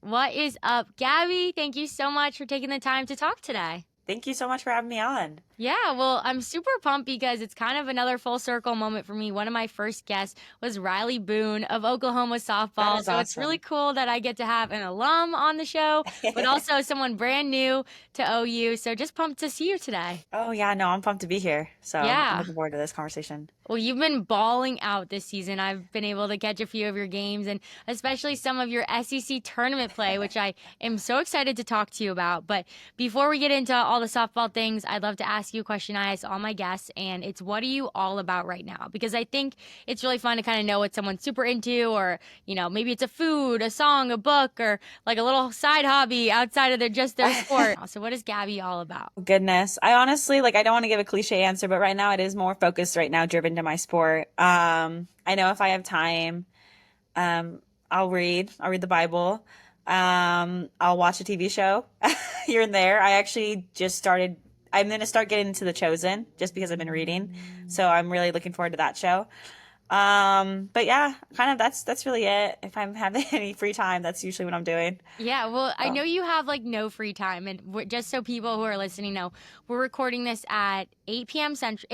What is up, Gabbie? Thank you so much for taking the time to talk today. Thank you so much for having me on. Yeah, well, I'm super pumped because it's kind of another full circle moment for me. One of my first guests was Riley Boone of Oklahoma That softball. is So it's really awesome. cool that I get to have an alum on the show, but also someone brand new to OU. So just pumped to see you today. Oh yeah, no, I'm pumped to be here. So I'm Yeah. looking forward to this conversation. Well, you've been balling out this season. I've been able to catch a few of your games and especially some of your SEC tournament play, which I am so excited to talk to you about. But before we get into all the softball things, I'd love to ask you a question I ask all my guests, and it's what are you all about right now? Because I think it's really fun to kind of know what someone's super into, or, maybe it's a food, a song, a book, or like a little side hobby outside of their sport. So what is Gabbie all about? Goodness. I honestly I don't want to give a cliche answer, but right now it is more focused right now driven to my sport. I know if I have time, um I'll read. I'll read the Bible. I'll watch a TV show here and there. I'm going to start getting into The Chosen just because I've been reading. So I'm really looking forward to that show. But yeah, kind of that's really it. If I'm having any free time, that's usually what I'm doing. Yeah, well, I So, know you have like no free time, and just so people who are listening know, we're recording this at 8 p.m. Central,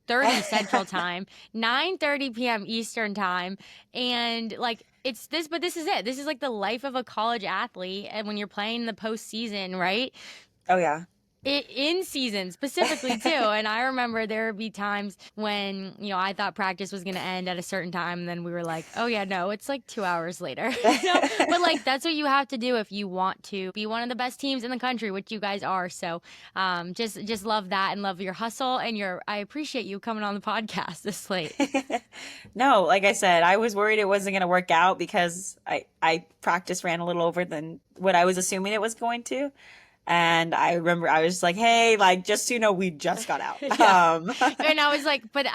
8:30 Central Time, 9:30 p.m. Eastern Time, and like it's this, but this is it. This is like the life of a college athlete, and when you're playing the postseason, right? oh yeah. In season specifically too. And I remember there would be times when, I thought practice was going to end at a certain time. And then we were like, oh, yeah, no, it's like 2 hours later, But like, that's what you have to do if you want to be one of the best teams in the country, which you guys are. So just love that and love your hustle. And I appreciate you coming on the podcast this late. No, like I said, I was worried it wasn't going to work out because I practice ran a little over than what I was assuming it was going to. And I remember I was like, hey, like, just so you know, we just got out. Yeah. And I was like, but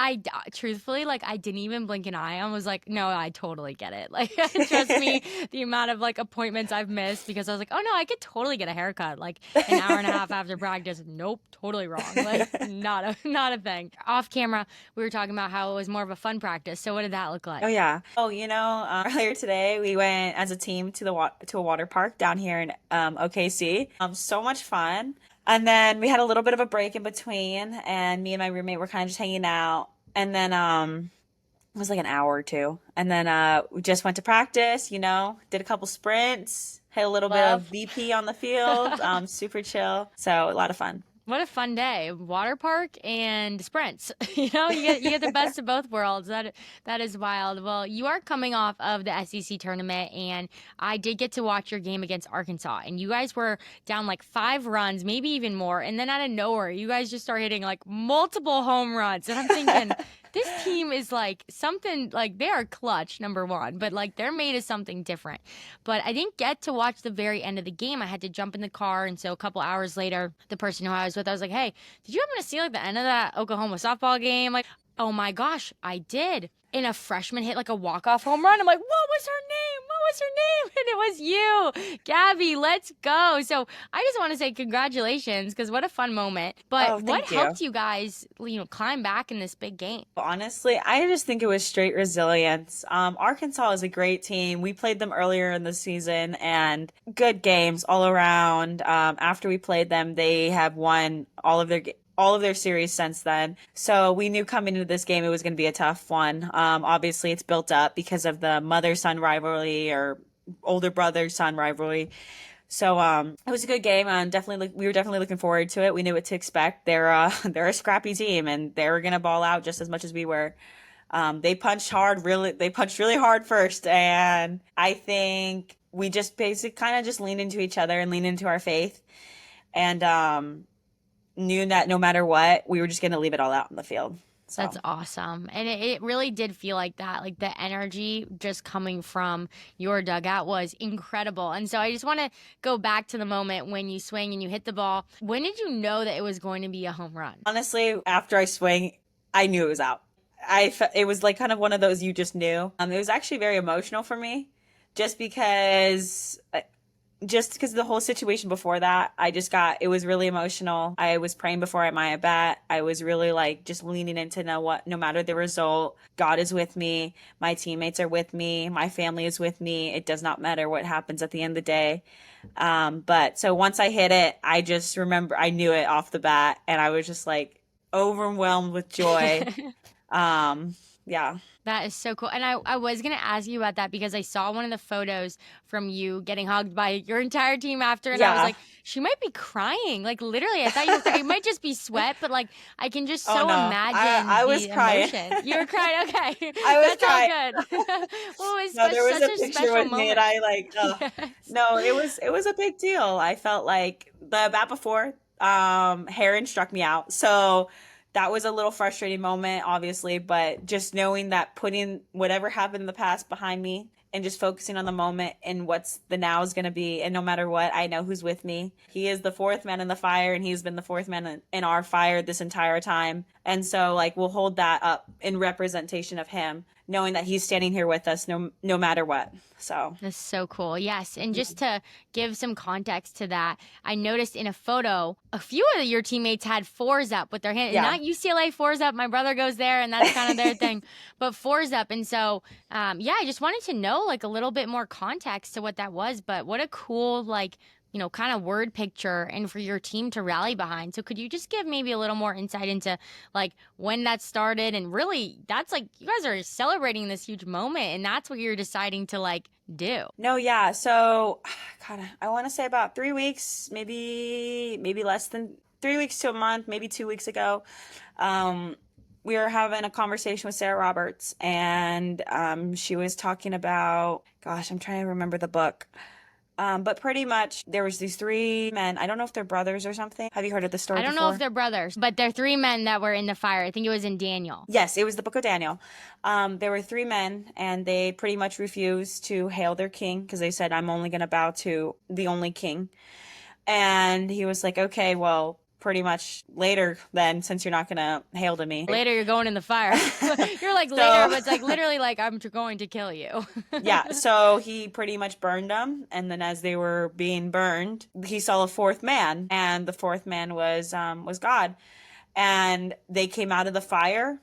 truthfully, like, I didn't even blink an eye. I was like, no, I totally get it. Like, trust me, the amount of like appointments I've missed because I was like, oh no, I could totally get a haircut like an hour and a half after practice. Nope, totally wrong. Like, not a thing. Off camera, we were talking about how it was more of a fun practice. So what did that look Oh like? yeah. Oh, earlier today we went as a team to to a water park down here in OKC. So much fun. And then we had a little bit of a break in between, and me and my roommate were kind of just hanging out. And then it was like an hour or two, and then we just went to practice. Did a couple sprints, hit a little bit of Love. VP on the field. Super chill. So a lot of fun. What a fun day. Water park and sprints. You get the best of both worlds. That is wild. Well, you are coming off of the SEC tournament, and I did get to watch your game against Arkansas, and you guys were down like 5 runs, maybe even more, and then out of nowhere you guys just start hitting like multiple home runs. And I'm thinking this team is like something, like they are clutch, number one, but like they're made of something different. But I didn't get to watch the very end of the game. I had to jump in the car. And so a couple hours later, the person who I was with, I was like, hey, did you happen to see like the end of that Oklahoma softball game? Like, oh my gosh, I did. And a freshman hit like a walk-off home run. I'm like, what was her name? What was her name? And it was you, Gabbie. Let's go. So I just want to say congratulations because what a fun moment. But Oh, what thank you. helped you guys, climb back in this big game? Honestly, I just think it was straight resilience. Arkansas is a great team. We played them earlier in the season and good games all around. After we played them, they have won all of their series since then. So we knew coming into this game it was going to be a tough one. Obviously, it's built up because of the mother-son rivalry or older brother-son rivalry. So it was a good game, and we were definitely looking forward to it. We knew what to expect. They're a scrappy team, and they were gonna ball out just as much as we were. They punched really hard first, and I think we just basically kind of just leaned into each other and leaned into our faith, and knew that no matter what, we were just gonna leave it all out in the field. That's So. awesome. And it really did feel like that. Like the energy just coming from your dugout was incredible. And so I just want to go back to the moment when you swing and you hit the ball. When did you know that it was going to be a home run? Honestly, after I swing, I knew it was out. It was like kind of one of those you just knew. It was actually very emotional for me, just because just because of the whole situation before that, it was really emotional. I was praying before my at bat. I was really like just leaning into no matter the result, God is with me. My teammates are with me. My family is with me. It does not matter what happens at the end of the day. But so once I hit it, I just remember I knew it off the bat and I was just like overwhelmed with joy. Um, yeah. That is so cool. And I was going to ask you about that because I saw one of the photos from you getting hugged by your entire team after, and I was Yeah. like, she might be crying. Like, literally, I thought you were crying. It might just be sweat, but like, I can just Oh so no. imagine I was the crying. emotion. You were crying? Okay. I was That's all crying. good. Well, it No, was there was such a a picture special with me and moment. I like, Yes. no, it was a big deal. I felt like the bat before, Heron struck me out. So that was a little frustrating moment, obviously, but just knowing that putting whatever happened in the past behind me and just focusing on the moment and what's the now is going to be. And no matter what, I know who's with me. He is the fourth man in the fire and he's been the fourth man in our fire this entire time. And so like we'll hold that up in representation of him, knowing that he's standing here with us no matter what. So That's so cool. Yes. And just to give some context to that, I noticed in a photo, a few of your teammates had fours up with their hand, yeah. not UCLA fours up. My brother goes there and that's kind of their thing, but fours up. And so, yeah, I just wanted to know like a little bit more context to what that was. But what a cool, like, kind of word picture and for your team to rally behind. So could you just give maybe a little more insight into like when that started and really that's like you guys are celebrating this huge moment and that's what you're deciding to like do. No, yeah. So, God, I want to say about 3 weeks, maybe less than 3 weeks to a month, maybe 2 weeks ago. We were having a conversation with Sarah Roberts, and she was talking about, gosh, I'm trying to remember the book. But pretty much there was these three men. I don't know if they're brothers or something. Have you heard of the I story don't know if before? they're brothers, but they're three men that were in the fire. I think it was in Daniel. Yes, it was the book of Daniel. There were three men, and they pretty much refused to hail their king because they said, I'm only going to bow to the only king. And he was like, okay, well, pretty much later then, since you're not going to hail to me. Later, you're going in the fire. You're like later, So, but it's like literally like I'm going to kill you. yeah, so he pretty much burned them. And then as they were being burned, he saw a fourth man, and the fourth man was God. And they came out of the fire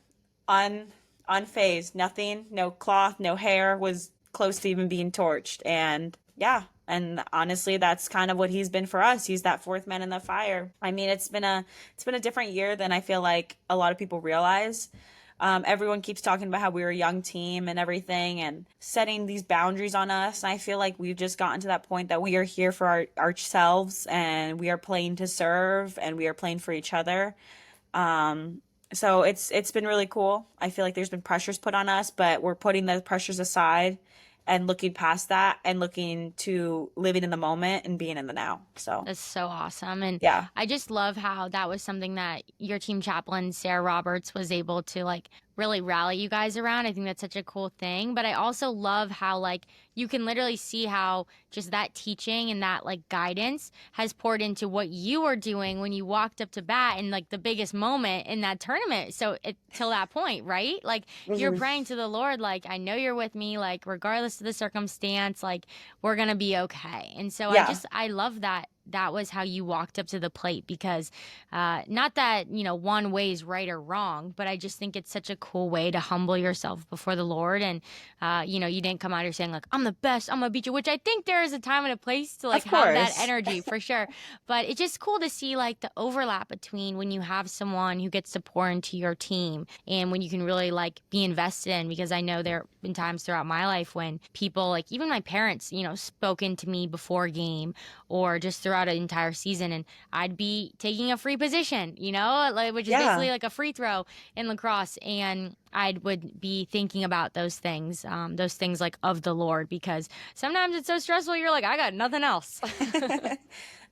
un unfazed, nothing, no cloth, no hair was close to even being torched. And yeah, and honestly, that's kind of what he's been for us. He's that fourth man in the fire. I mean, it's been a different year than I feel like a lot of people realize. Everyone keeps talking about how we were a young team and everything and setting these boundaries on us. And I feel like we've just gotten to that point that we are here for ourselves and we are playing to serve and we are playing for each other. So it's been really cool. I feel like there's been pressures put on us, but we're putting those pressures aside and looking past that and looking to living in the moment and being in the now. So, That's so awesome. And yeah. I just love how that was something that your team chaplain, Sarah Roberts, was able to like really rally you guys around. I think that's such a cool thing. But I also love how like you can literally see how just that teaching and that like guidance has poured into what you were doing when you walked up to bat in like the biggest moment in that tournament. So till that point, right? Like you're Mhm. praying to the Lord, like, I know you're with me, like regardless of the circumstance, like we're gonna be okay. And so Yeah. I love that that was how you walked up to the plate because not that one way is right or wrong, but I just think it's such a cool way to humble yourself before the Lord. And you didn't come out here saying like I'm the best, I'm gonna beat you, which I think there is a time and a place to like Of have that course. energy for sure. But it's just cool to see like the overlap between when you have someone who gets to pour into your team and when you can really like be invested in, because I know there have been times throughout my life when people like even my parents spoken to me before game or just throughout an entire season, and I'd be taking a free position, like, which is Yeah. basically like a free throw in lacrosse, and I would be thinking about those things like of the Lord, because sometimes it's so stressful. You're like, I got nothing else.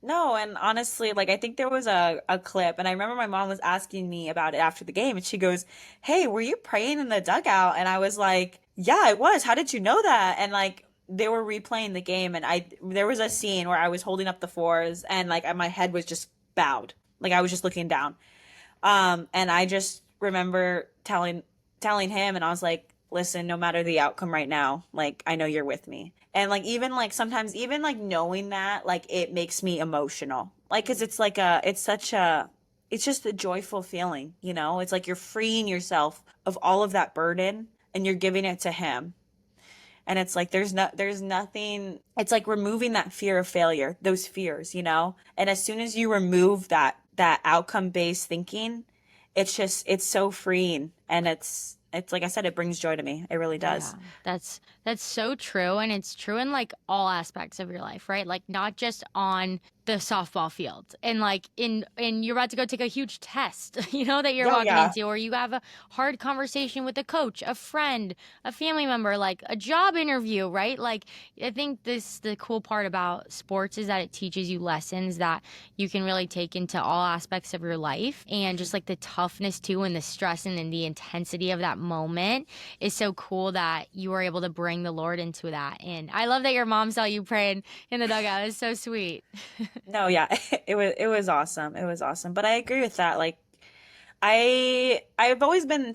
No, and honestly, like I think there was a clip, and I remember my mom was asking me about it after the game, and she goes, "Hey, were you praying in the dugout?" And I was like, "Yeah, I was. How did you know that?" And like they were replaying the game, and I there was a scene where I was holding up the fours, and like my head was just bowed, like I was just looking down. And I just remember telling him, and I was like, listen, no matter the outcome right now, like I know you're with me. And like even like sometimes even like knowing that, like it makes me emotional. Like cuz it's like a it's such a it's just a joyful feeling, you know? It's like you're freeing yourself of all of that burden and you're giving it to him. And it's like there's nothing, it's like removing that fear of failure, those fears, you know? And as soon as you remove that outcome based thinking, it's just it's so freeing, and it's like I said, it brings joy to me. It really Yeah, does. that's so true, and it's true in like all aspects of your life, right? Like not just on the softball field, and like in you're about to go take a huge test, that you're Oh walking yeah. into, or you have a hard conversation with a coach, a friend, a family member, like a job interview, right? Like I think the cool part about sports is that it teaches you lessons that you can really take into all aspects of your life, and just like the toughness too, and the stress and the intensity of that moment is so cool that you were able to bring the Lord into that. And I love that your mom saw you praying in the dugout. It's so sweet. No, yeah. It was awesome. It was awesome. But I agree with that. Like I've always been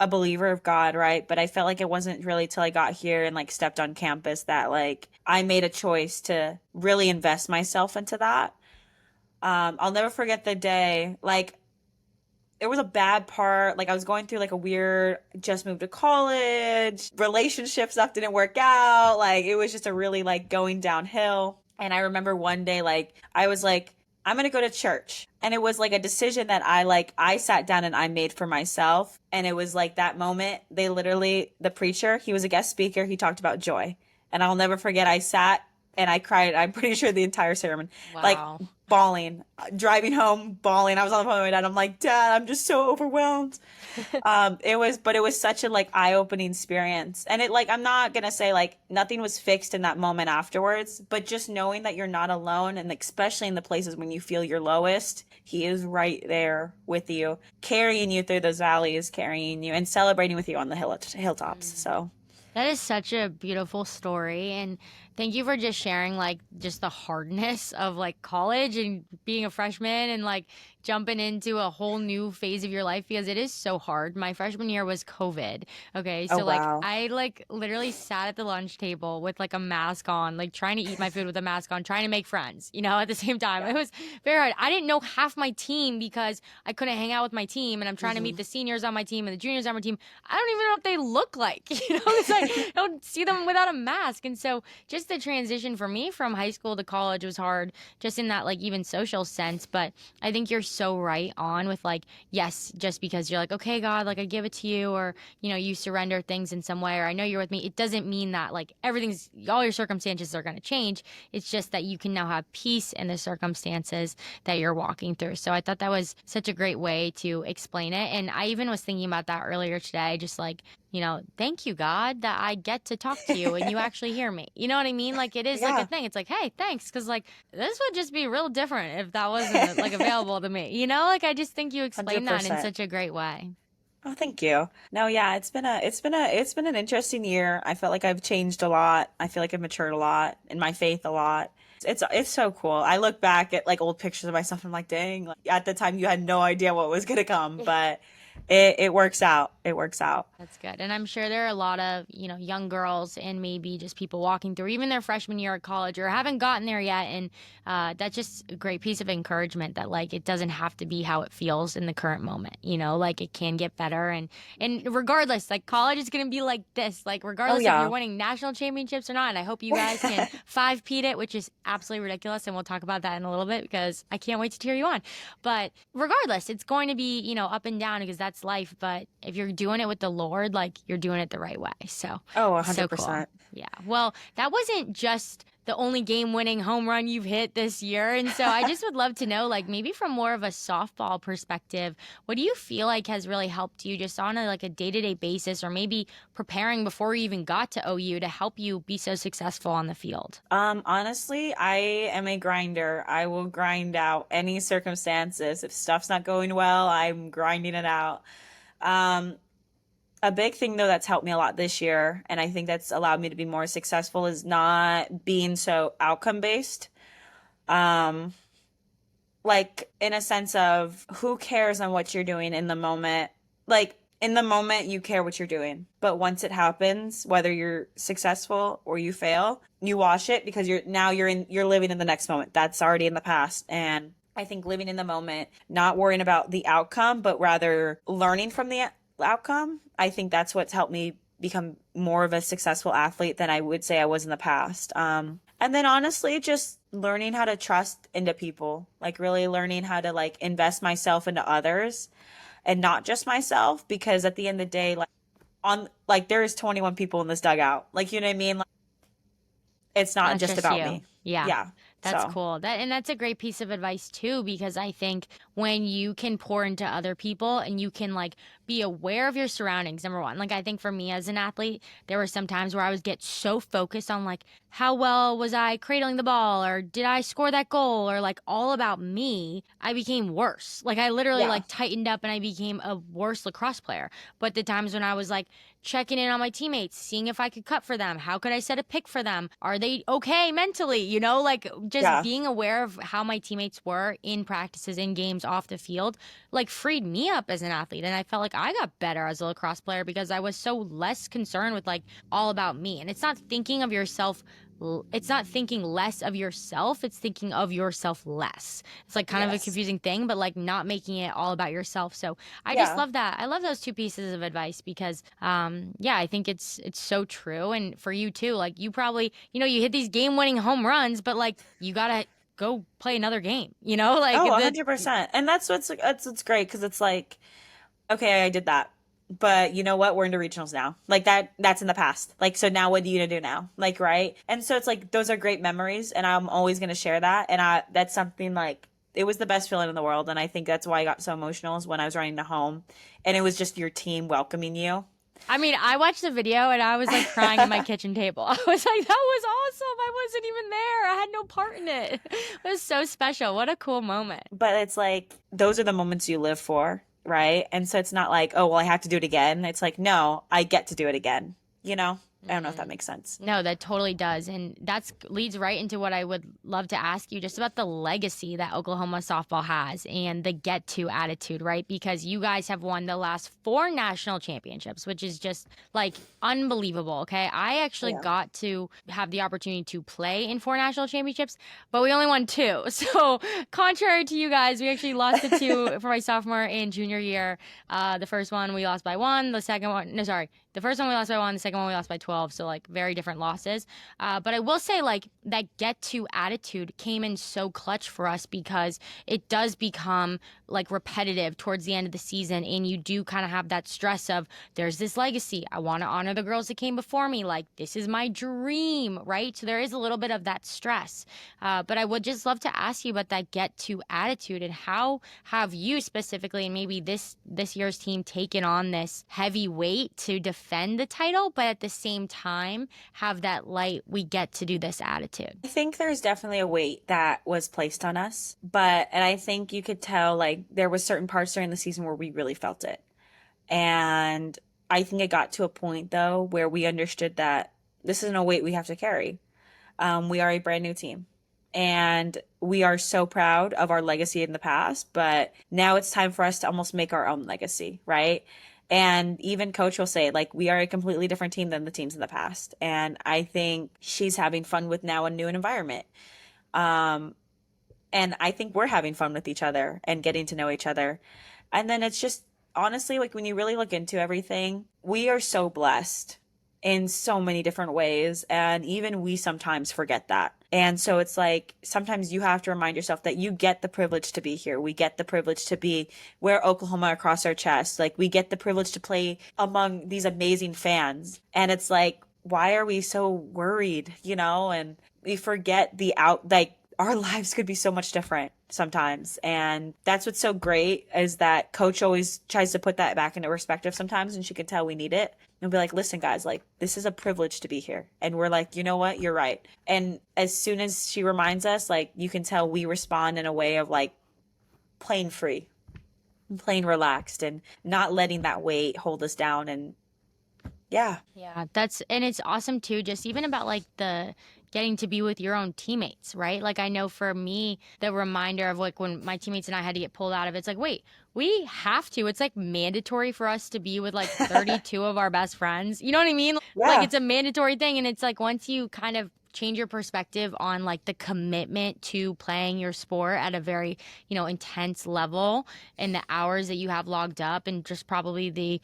a believer of God, right? But I felt like it wasn't really till I got here and like stepped on campus that like I made a choice to really invest myself into that. I'll never forget the day. Like it was a bad part. Like I was going through like a weird, just moved to college, relationship stuff didn't work out. Like it was just a really like going downhill. And I remember one day, like I was like, I'm gonna go to church. And it was like a decision that I sat down and I made for myself. And it was like that moment, the preacher, he was a guest speaker, he talked about joy. And I'll never forget, I sat and I cried, I'm pretty sure the entire sermon, like Wow. bawling, driving home, bawling. I was on the phone with my dad. I'm like, Dad, I'm just so overwhelmed. But it was such a like eye-opening experience. And it like, I'm not gonna say like nothing was fixed in that moment afterwards, but just knowing that you're not alone, and especially in the places when you feel your lowest, he is right there with you, carrying you through those valleys, carrying you and celebrating with you on the hilltops. So, That is such a beautiful story. And thank you for just sharing like just the hardness of like college and being a freshman and like jumping into a whole new phase of your life, because it is so hard. My freshman year was COVID. Okay. oh So like wow. I like literally sat at the lunch table with like a mask on, like trying to eat my food with a mask on, trying to make friends, at the same time. It Yeah. was very hard. I didn't know half my team because I couldn't hang out with my team, and I'm trying to meet Hmm. the seniors on my team and the juniors on my team. I don't even know what they look like, because I don't see them without a mask. And so just the transition for me from high school to college was hard, just in that like even social sense. But I think you're so right on with like, yes, just because you're like, okay, God, like I give it to you, or, you surrender things in some way, or I know you're with me, it doesn't mean that like all your circumstances are going to change. It's just that you can now have peace in the circumstances that you're walking through. So I thought that was such a great way to explain it. And I even was thinking about that earlier today, just like, thank you, God, that I get to talk to you and you actually hear me. You know what I mean? Like it is like a Yeah. thing. It's like, hey, thanks. Cause like this would just be real different if that wasn't like available to me. Like I just think you explained that in 100%. such a great way. Oh, thank you. No, yeah, it's been an interesting year. I felt like I've changed a lot. I feel like I've matured a lot in my faith a lot. It's so cool. I look back at like old pictures of myself and I'm like, dang, like, at the time you had no idea what was gonna come, but it works out. It works out. That's good. And I'm sure there are a lot of, young girls and maybe just people walking through even their freshman year at college or haven't gotten there yet. And that's just a great piece of encouragement that like it doesn't have to be how it feels in the current moment, like it can get better. And regardless, like college is going to be like this, like Oh regardless if you're yeah. winning national championships or not. And I hope you guys can five-peat it, which is absolutely ridiculous. And we'll talk about that in a little bit because I can't wait to cheer you on. But regardless, it's going to be, up and down because that's life. But if you're doing it with the Lord, like you're doing it the right way. So, Oh, so cool. 100%. Yeah. Well, that wasn't just the only game-winning home run you've hit this year. And so I just would love to know, like maybe from more of a softball perspective, what do you feel like has really helped you just on a day-to-day basis, or maybe preparing before you even got to OU to help you be so successful on the field? Honestly, I am a grinder. I will grind out any circumstances. If stuff's not going well, I'm grinding it out. Um, a big thing though that's helped me a lot this year, and I think that's allowed me to be more successful, is not being so outcome based. Um, like in a sense of who cares on what you're doing in the moment. Like in the moment you care what you're doing, but once it happens, whether you're successful or you fail, you wash it because you're living in the next moment. That's already in the past. And I think living in the moment, not worrying about the outcome, but rather learning from the outcome, I think that's what's helped me become more of a successful athlete than I would say I was in the past. And then honestly, just learning how to trust into people, like really learning how to like invest myself into others and not just myself, because at the end of the day, like on like there is 21 people in this dugout. Like, you know what I mean? Like, it's not Not just just about you. me. Yeah. Yeah. That's So, cool. That's a great piece of advice too, because I think when you can pour into other people and you can like be aware of your surroundings, number one. Like I think for me as an athlete, there were some times where I would get so focused on like how well was I cradling the ball or did I score that goal or like all about me, I became worse. Like I literally yeah. like tightened up and I became a worse lacrosse player. But the times when I was like checking in on my teammates, seeing if I could cut for them. How could I set a pick for them? Are they okay mentally? You know, like just Yeah. being aware of how my teammates were in practices, in games, off the field, like freed me up as an athlete. And I felt like I got better as a lacrosse player because I was so less concerned with like all about me. And it's not thinking of yourself. It's not thinking less of yourself, it's thinking of yourself less. It's like kind of a Yes. confusing thing, but like not making it all about yourself. So I just Yeah. love that. I love those two pieces of advice because yeah, I think it's so true. And for you too, like you probably, you hit these game-winning home runs, but like you gotta go play another game, like Oh, the 100%. And that's what's great because it's like, okay, I did that. But you know what? We're into regionals now. Like that's in the past. Like, so now what are you gonna do now? Like, right? And so it's like those are great memories and I'm always gonna share that. And that's something like it was the best feeling in the world. And I think that's why I got so emotional is when I was running to home and it was just your team welcoming you. I mean, I watched the video and I was like crying at my kitchen table. I was like, that was awesome. I wasn't even there. I had no part in it. It was so special. What a cool moment. But it's like those are the moments you live for, right? And so it's not like, oh, well, I have to do it again. It's like, no, I get to do it again. You know? I don't know if that Mm. makes sense. No, that totally does. And that's leads right into what I would love to ask you just about the legacy that Oklahoma softball has and the get to attitude, right? Because you guys have won the last four national championships, which is just like unbelievable. Okay. I actually Yeah. got to have the opportunity to play in four national championships, but we only won two. So, contrary to you guys, we actually lost the two for my sophomore and junior year. The first one we lost by one, the second one, no, sorry. The first one we lost by one, the second one we lost by 12. So, like, very different losses. But I will say, like, that get to attitude came in so clutch for us because it does become, like, repetitive towards the end of the season. And you do kind of have that stress of there's this legacy. I want to honor the girls that came before me. Like, this is my dream, right? So, there is a little bit of that stress. But I would just love to ask you about that get to attitude and how have you specifically, and maybe this year's team, taken on this heavy weight to defend the title, but at the same time have that light, we get to do this attitude. I think there's definitely a weight that was placed on us, and I think you could tell like there was certain parts during the season where we really felt it. And I think it got to a point though where we understood that this isn't a weight we have to carry. We are a brand new team. And we are so proud of our legacy in the past, but now it's time for us to almost make our own legacy, right? And even coach will say, like, we are a completely different team than the teams in the past. And I think she's having fun with now a new environment. Um, and I think we're having fun with each other and getting to know each other. And then it's just honestly, like when you really look into everything, we are so blessed in so many different ways. And even we sometimes forget that. And so it's like sometimes you have to remind yourself that you get the privilege to be here. We get the privilege to be wear Oklahoma across our chest. Like we get the privilege to play among these amazing fans. And it's like, why are we so worried, And we forget like our lives could be so much different sometimes. And that's what's so great is that coach always tries to put that back into perspective sometimes and she can tell we need it and be like, listen, guys, like this is a privilege to be here. And we're like, you know what? You're right. And as soon as she reminds us, like you can tell we respond in a way of like playing free, playing relaxed and not letting that weight hold us down. And yeah. Yeah, and it's awesome too, just even about like the getting to be with your own teammates, right? Like I know for me, the reminder of like when my teammates and I had to get pulled out of it, it's like, wait, we have to. It's like mandatory for us to be with like 32 of our best friends. You know what I mean? Like Yeah. it's a mandatory thing. And it's like once you kind of change your perspective on like the commitment to playing your sport at a very, intense level and the hours that you have logged up and just probably the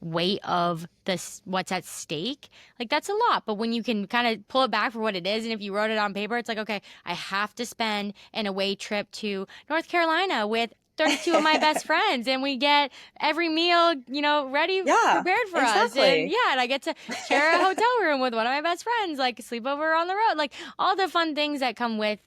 weight of this, what's at stake, like that's a lot. But when you can kind of pull it back for what it is, and if you wrote it on paper, it's like, okay, I have to spend an away trip to North Carolina with 32 of my best friends, and we get every meal, ready, Yeah, prepared for us. And exactly. yeah, and I get to share a hotel room with one of my best friends, like sleep over on the road, like all the fun things that come with,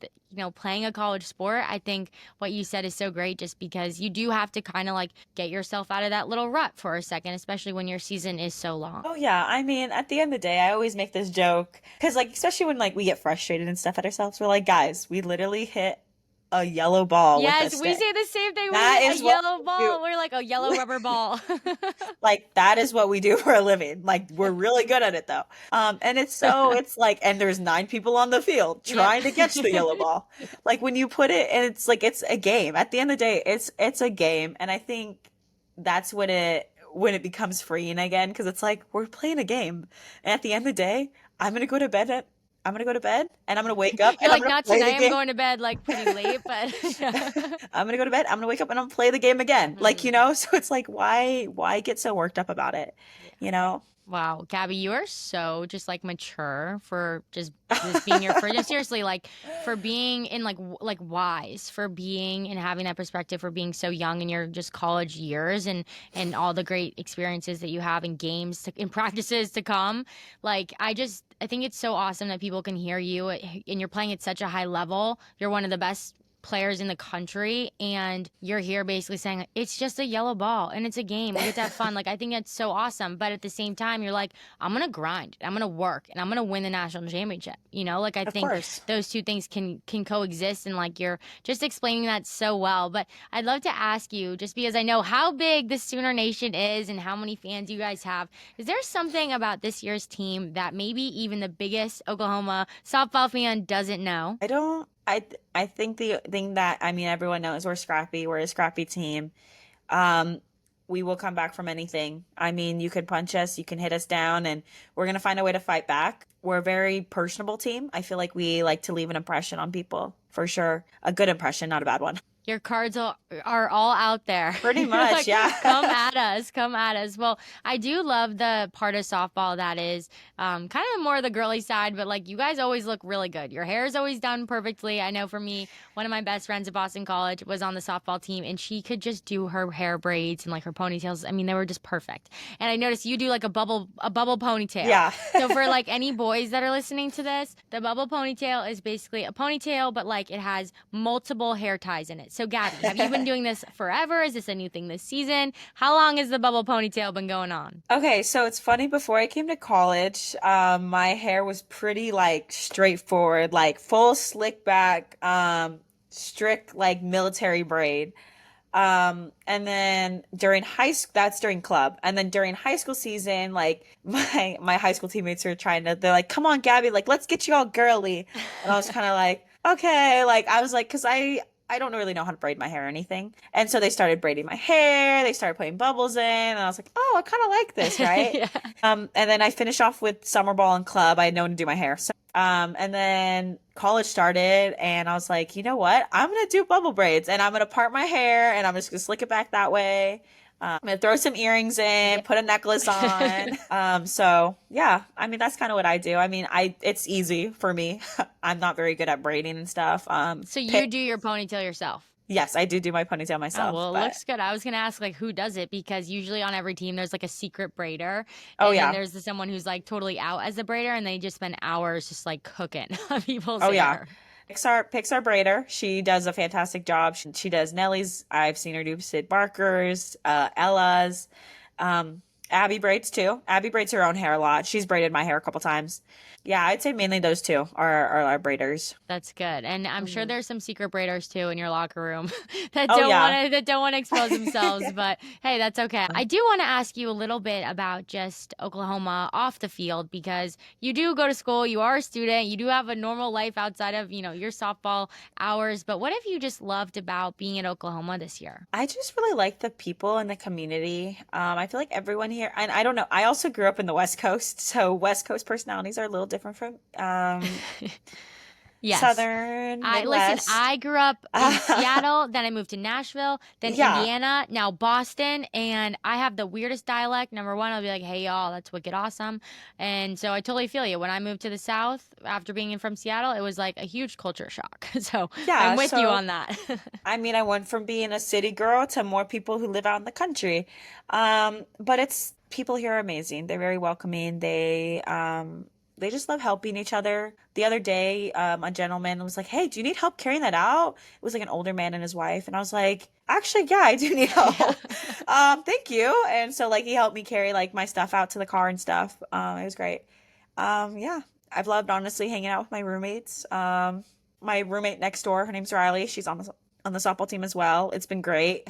playing a college sport. I think what you said is so great just because you do have to kind of like get yourself out of that little rut for a second, especially when your season is so long. Oh yeah, I mean, at the end of the day, I always make this joke because, like, especially when like we get frustrated and stuff at ourselves, we're like, guys, we literally hit a yellow ball with a Yes, we stick. say the same thing. We That hit a is what yellow we do. ball. We're like a yellow rubber ball. Like that is what we do for a living. Like we're really good at it though. And it's like, and there's 9 people on the field Yep. trying to catch the yellow ball. Like when you put it, and it's like it's a game. At the end of the day, it's a game, and I think that's when it becomes freeing again because it's like we're playing a game, and at the end of the day, I'm gonna go to bed at. I'm gonna go to bed and I'm gonna wake up You're and I'm like, gonna not play the tonight. I'm game. going to bed like pretty late, but yeah. I'm gonna go to bed. I'm gonna wake up and I'm gonna play the game again. Like, Mm, so it's like why get so worked up about it? yeah. You know? Wow, Gabby, you are so just like mature for just this being your first. Seriously, like for being in like wise, for being and having that perspective, for being so young in your just college years and all the great experiences that you have in games in practices to come. Like I think it's so awesome that people can hear you and you're playing at such a high level. You're one of the best players in the country and you're here basically saying it's just a yellow ball and it's a game, we get to have fun. Like I think that's so awesome, but at the same time you're like, I'm gonna grind, I'm gonna work, and I'm gonna win the national championship, like I Of think course. those two things can coexist, and like you're just explaining that so well. But I'd love to ask you, just because I know how big the Sooner Nation is and how many fans you guys have, is there something about this year's team that maybe even the biggest Oklahoma softball fan doesn't know? I don't I think the thing that I mean everyone knows we're scrappy. We're a scrappy team. Um we will come back from anything. I mean, you could punch us, you can hit us down, and we're gonna find a way to fight back. We're a very personable team. I feel like we like to leave an impression on people, for sure. A good impression, not a bad one. Your cards are all out there. Pretty You're much, like, yeah. come at us, come at us. Well, I do love the part of softball that is kind of more the girly side, but like you guys always look really good. Your hair is always done perfectly. I know for me, one of my best friends at Boston College was on the softball team, and she could just do her hair braids and like her ponytails. I mean, they were just perfect. And I noticed you do like a bubble ponytail. Yeah. So for like any boys that are listening to this, the bubble ponytail is basically a ponytail, but like it has multiple hair ties in it. So Gabby, have you been doing this forever? Is this a new thing this season? How long has the bubble ponytail been going on? Okay, so it's funny, before I came to college, my hair was pretty like straightforward, like full slick back, strict like military braid. And then during that's during club. And then during high school season, like my high school teammates were they're like, come on, Gabby, like let's get you all girly. And I was kind of like, okay, like I was like, because I don't really know how to braid my hair or anything. And so they started braiding my hair, they started putting bubbles in, and I was like, oh, I kind of like this, right? Yeah. And then I finished off with summer ball and club. I had no one to do my hair. So, and then college started, and I was like, you know what? I'm gonna do bubble braids, and I'm gonna part my hair, and I'm just gonna slick it back that way. I'm gonna throw some earrings in, put a necklace on. So yeah, I mean that's kind of what I do. I mean, it's easy for me. I'm not very good at braiding and stuff. So you do your ponytail yourself? Yes, I do my ponytail Oh, myself, well, it but looks good. I was gonna ask like who does it because usually on every team there's like a secret braider, oh and then yeah, there's someone who's like totally out as a braider, and they just spend hours just like cooking on people's oh yeah. hair. Pixar braider. She does a fantastic job. She does Nellie's. I've seen her do Sid Barker's, Ella's. Abby braids too. Abby braids her own hair a lot. She's braided my hair a couple times. Yeah, I'd say mainly those two are our braiders. That's good. And I'm sure Mhm. there's some secret braiders too in your locker room Oh yeah. that don't want to expose themselves, but hey, that's okay. I do want to ask you a little bit about just Oklahoma off the field because you do go to school, you are a student, you do have a normal life outside of, your softball hours, but what have you just loved about being in Oklahoma this year? I just really like the people and the community. I feel like everyone here, and I don't know, I also grew up in the West Coast, so West Coast personalities are a little different from Yes. Southern, I listen, Midwest. I grew up in Seattle, then I moved to Nashville, then Yeah, Indiana, now Boston, and I have the weirdest dialect. Number one, I'll be like, "Hey y'all, that's wicked awesome." And so I totally feel you. When I moved to the South after being in from Seattle, it was like a huge culture shock. So I'm yeah. with you So on that. I mean, I went from being a city girl to more people who live out in the country. But it's people here are amazing. They're very welcoming. They just love helping each other. The other day, a gentleman was like, "Hey, do you need help carrying that out?" It was like an older man and his wife, and I was like, "Actually, yeah, I do need Yeah. help. Thank you." And so like he helped me carry like my stuff out to the car and stuff. It was great. Yeah, I've loved honestly hanging out with my roommates. My roommate next door, her name's Riley. She's on the softball team as well. It's been great.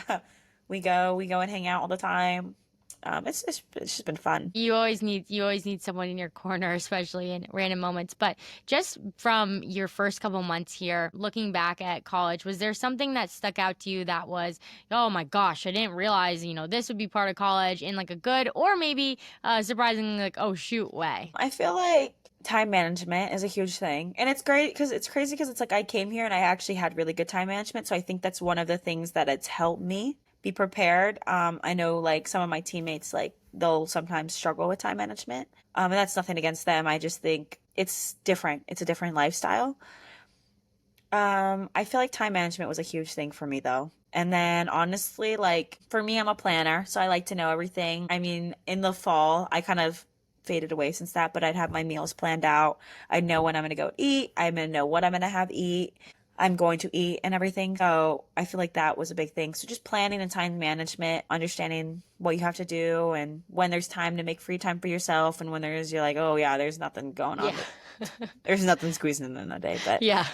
We go and hang out all the time. It's just been fun. You always need someone in your corner, especially in random moments. But just from your first couple months here, looking back at college, was there something that stuck out to you that was, oh my gosh, I didn't realize, this would be part of college in like a good or maybe surprisingly like, oh shoot way. I feel like time management is a huge thing. And it's great because it's crazy because it's like I came here and I actually had really good time management. So I think that's one of the things that it's helped me be prepared. I know like some of my teammates, like they'll sometimes struggle with time management. And that's nothing against them. I just think it's different. It's a different lifestyle. I feel like time management was a huge thing for me though. And then honestly, like for me, I'm a planner, so I like to know everything. I mean, in the fall, I kind of faded away since that, but I'd have my meals planned out. I know when I'm gonna go eat. I'm gonna know what I'm gonna have eat. I'm going to eat and everything. So I feel like that was a big thing. So just planning and time management, understanding what you have to do and when there's time to make free time for yourself and when you're like, oh yeah, there's nothing going on. Yeah. There's nothing squeezing in a day. Yeah.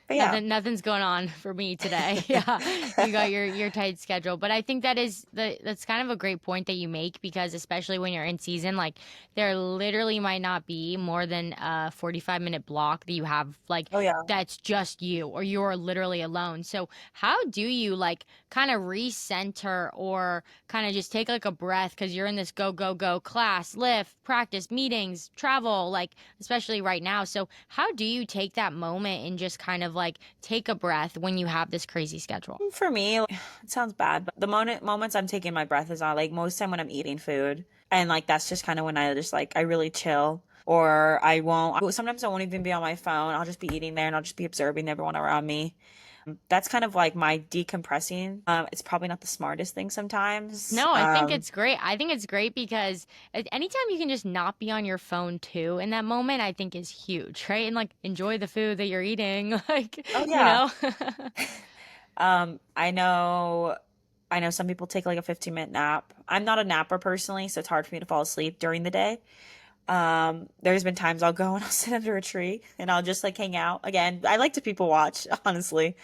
But yeah. Nothing's going on for me today. Yeah, you got your tight schedule, but I think that's kind of a great point that you make because especially when you're in season, like there literally might not be more than a 45-minute block that you have like Oh yeah. that's just you or you're literally alone. So how do you like kind of recenter or kind of just take like a breath because you're in this go go go class, lift, practice, meetings, travel, like especially right now. So how do you take that moment and just kind of like take a breath when you have this crazy schedule? For me, it sounds bad, but the moments I'm taking my breath is on like most time when I'm eating food. And like that's just kind of when I just like I really chill. Or I won't sometimes I won't even be on my phone. I'll just be eating there and I'll just be observing everyone around me. That's kind of like my decompressing. It's probably not the smartest thing sometimes. No, I think it's great. I think it's great because anytime you can just not be on your phone too in that moment, I think is huge, right? And like enjoy the food that you're eating, like, Oh you yeah. know? I know some people take like a 15-minute nap. I'm not a napper personally, so it's hard for me to fall asleep during the day. There's been times I'll go and I'll sit under a tree and I'll just like hang out. Again, I like to people watch, honestly.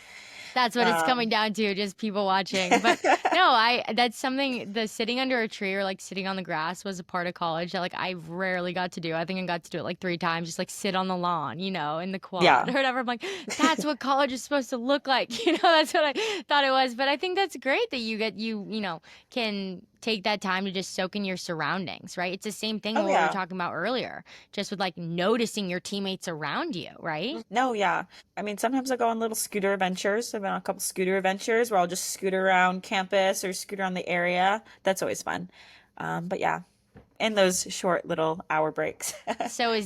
That's what it's coming Um, down to, just people watching. But no, that's something the sitting under a tree or like sitting on the grass was a part of college that like I rarely got to do. I think I got to do it like 3 times, just like sit on the lawn, in the quad yeah. or whatever. I'm like, that's what college is supposed to look like. That's what I thought it was. But I think that's great that can take that time to just soak in your surroundings, right? It's the same thing Oh what we were yeah. talking about earlier, just with like noticing your teammates around you, right? No, yeah. I mean, sometimes I go on little scooter adventures. I've been on a couple scooter adventures where I'll just scooter around campus or scooter around the area. That's always fun. But yeah, in those short little hour breaks. So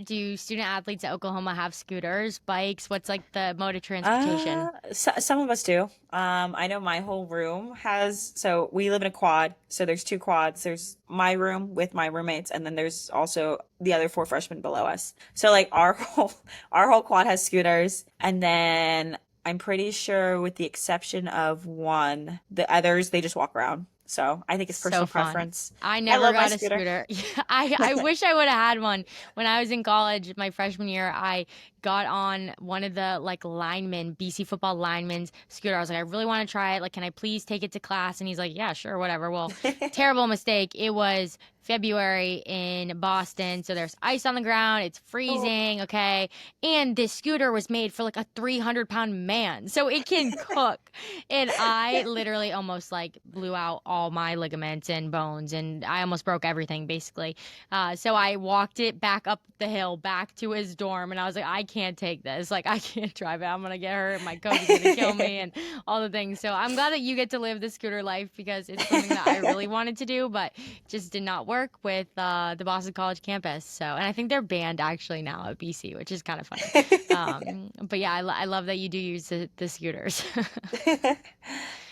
do student athletes at Oklahoma have scooters, bikes? What's like the mode of transportation? Some of us do. I know my whole room has, so we live in a quad. So there's two quads. There's my room with my roommates, and then there's also the other four freshmen below us. So like our whole quad has scooters, and then I'm pretty sure with the exception of one, the others they just walk around. So I think it's So personal fun. preference. I I never love my got a scooter. scooter. I wish I would have had one when I was in college, my freshman year. I got on one of the like linemen, BC football linemen's scooter. I was like, I really want to try it. Like, can I please take it to class? And he's like, yeah, sure, whatever. Well, terrible mistake. It was February in Boston, so there's ice on the ground. It's Oh. freezing, okay? And this scooter was made for like a 300-pound man, so it can cook. And I literally almost like blew out all my ligaments and bones, and I almost broke everything basically. So I walked it back up the hill, back to his dorm, and I was like, I can't take this. Like, I can't drive it. I'm gonna get hurt. My coach is gonna kill me, and all the things. So I'm glad that you get to live the scooter life because it's something that I really wanted to do, but just did not work with the Boston College campus. So, and I think they're banned actually now at BC, which is kind of funny. But yeah, I love that you do use the scooters.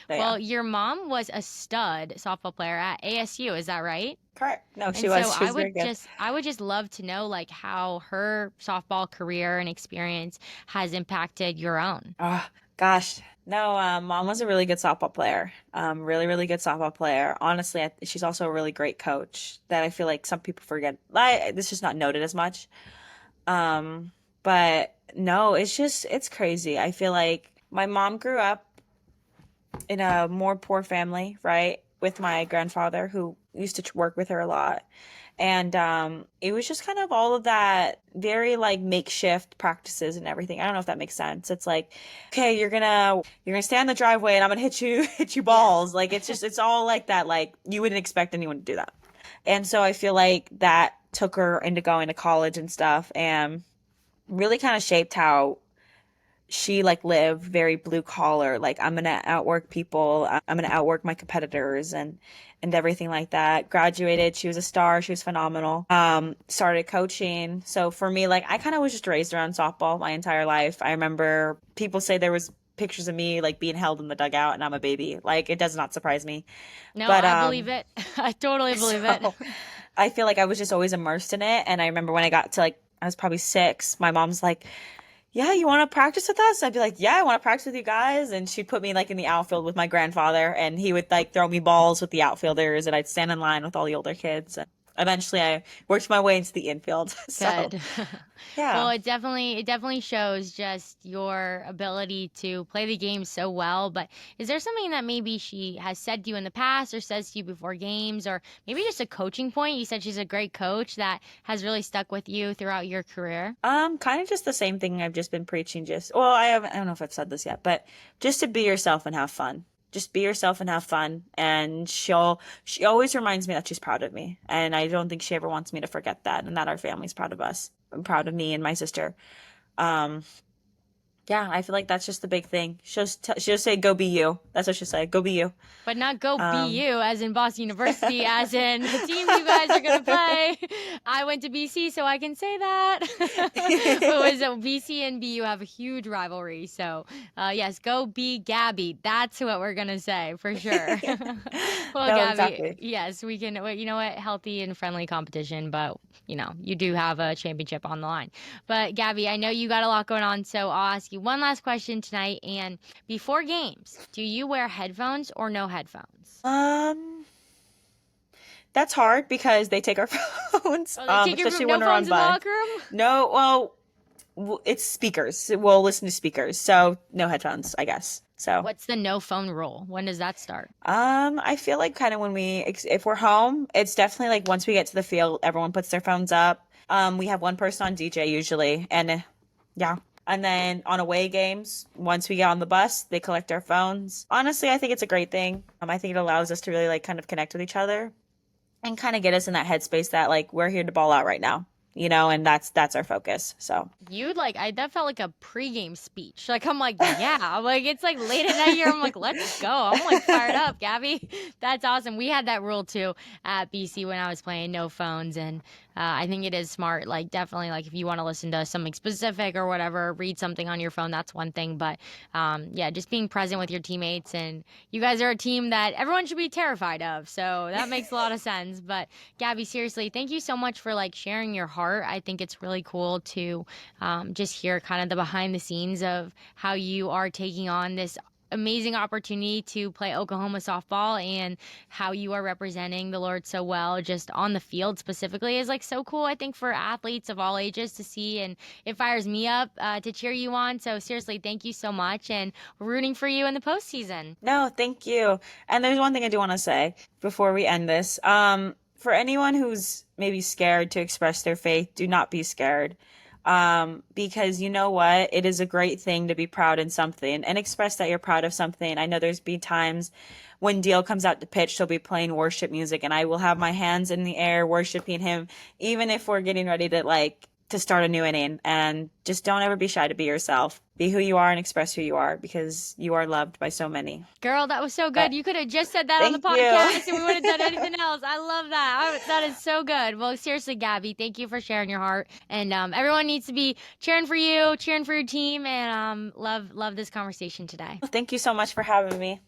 But yeah, Well, your mom was a stud softball player at ASU, is that right? correct. No, she And so was. She was very good. I would just love to know like how her softball career and experience has impacted your own. Oh, gosh. No, mom was a really good softball player. Really, really good softball player. Honestly, she's also a really great coach that I feel like some people forget. This is not noted as much. Um, but no, it's crazy. I feel like my mom grew up in a more poor family, right? With my grandfather who used to work with her a lot. And it was just kind of all of that very like makeshift practices and everything. I don't know if that makes sense. It's like, okay, you're gonna stand in the driveway and I'm gonna hit you hit you balls. Yes. Like it's all like that. Like you wouldn't expect anyone to do that. And so I feel like that took her into going to college and stuff and really kind of shaped how she like lived very blue collar, like I'm gonna outwork people, I'm gonna outwork my competitors and everything like that. Graduated, she was a star, she was phenomenal. Started coaching. So for me, like I kind of was just raised around softball my entire life. I remember people say there was pictures of me like being held in the dugout and I'm a baby. Like it does not surprise me. No, But I believe it. I totally believe it. so I feel like I was just always immersed in it. And I remember when I got to like I was probably 6, my mom's like, yeah, you want to practice with us? I'd be like, yeah, I want to practice with you guys. And she'd put me like in the outfield with my grandfather and he would like throw me balls with the outfielders and I'd stand in line with all the older kids. And eventually I worked my way into the infield. So, Good. Well, yeah. it definitely shows just your ability to play the game so well. But is there something that maybe she has said to you in the past or says to you before games or maybe just a coaching point? You said she's a great coach that has really stuck with you throughout your career. Kind of just the same thing I've just been preaching. I don't know if I've said this yet, but just to be yourself and have fun. Just be yourself and have fun. And she always reminds me that she's proud of me. And I don't think she ever wants me to forget that and that our family's proud of us. I'm proud of me and my sister. Um, yeah, I feel like that's just the big thing. She'll say, "Go be you." That's what she'll say. Go be you. But not go Um, BU as in Boston University, as in the team you guys are going to play. I went to BC, so I can say that. It was BC and BU have a huge rivalry. So, yes, go be Gabbie. That's what we're going to say for sure. Well, no, Gabbie, exactly. yes, we can, well, you know what? Healthy and friendly competition, but, you do have a championship on the line. But, Gabbie, I know you got a lot going on, so I'll ask you one last question tonight. And before games, do you wear headphones or no headphones? Um, that's hard because they take our phones, Oh, they take your especially no when we're phones on in the bus. locker room? No, well, it's speakers. We'll listen to speakers, so no headphones, I guess. So, What's the no phone rule? When does that start? I feel like kind of if we're home, it's definitely like once we get to the field, everyone puts their phones up. We have one person on DJ usually, and yeah. And then on away games, once we get on the bus, they collect our phones. Honestly, I think it's a great thing. I think it allows us to really like kind of connect with each other and kind of get us in that headspace that like we're here to ball out right now, and that's our focus. So, That felt like a pregame speech. Like, I'm like, yeah. I'm like, it's like late at night here. I'm like, let's go. I'm like fired up, Gabby. That's awesome. We had that rule too at BC when I was playing no phones. And I think it is smart. Like, definitely, like, if you want to listen to something specific or whatever, read something on your phone, that's one thing. But yeah, just being present with your teammates. And you guys are a team that everyone should be terrified of. So that makes a lot of sense. But Gabby, seriously, thank you so much for like sharing your heart. I think it's really cool to just hear kind of the behind the scenes of how you are taking on this amazing opportunity to play Oklahoma softball, and how you are representing the Lord so well just on the field specifically is like so cool, I think, for athletes of all ages to see, and it fires me up to cheer you on. So seriously, thank you so much, and we're rooting for you in the postseason. No, thank you. And there's one thing I do want to say before we end this. For anyone who's maybe scared to express their faith, do not be scared. Because you know what? It is a great thing to be proud in something and express that you're proud of something. I know there's been times when Deal comes out to pitch, she'll be playing worship music, and I will have my hands in the air worshiping him, even if we're getting ready to to start a new inning. And just don't ever be shy to be yourself. Be who you are and express who you are, because you are loved by so many. Girl, that was so But good. You could have just said that on the thank podcast and we you. would have done anything else. I love that. That is so good. Well, seriously, Gabbie, thank you for sharing your heart. And everyone needs to be cheering for you, cheering for your team, and love this conversation today. Thank you so much for having me.